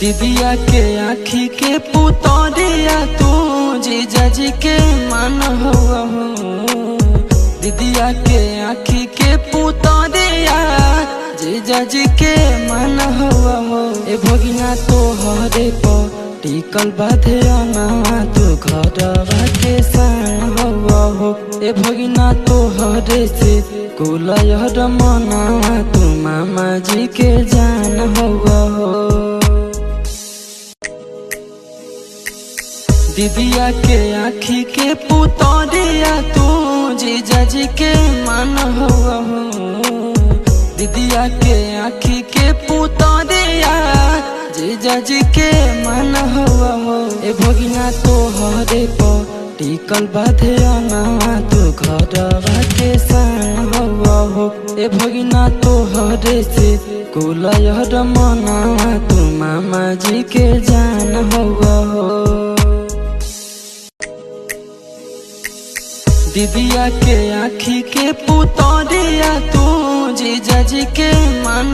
दीदिया के आँखी के पुतरिया तू जीजा जी के मन हुआ हो। दीदिया के आँखी के पुतरिया जीजा जी के मन हुआ हो। ए भगिना तो हरे पर टिकल बाधे अना तू घरवा के सान हुआ हो। ए भगिना तो हरे से कुलयर मना तू मामा जी के जान हुआ हो। दीदिया के आँखी के पुतरिया तू जीजा जी के मन हुआ हो। दीदिया के आँखी के पुतरिया जीजा जी के मन हुआ हो। ए भगिना तो हरे पर टिकल बाधे अना तू घरवा के सान हुआ हो। ए भगिना तो हरे से कुलयर मना तू मामा जी के जान हुआ हो। दीदिया के आँखी के पुतरिया तू जीजा जी के मन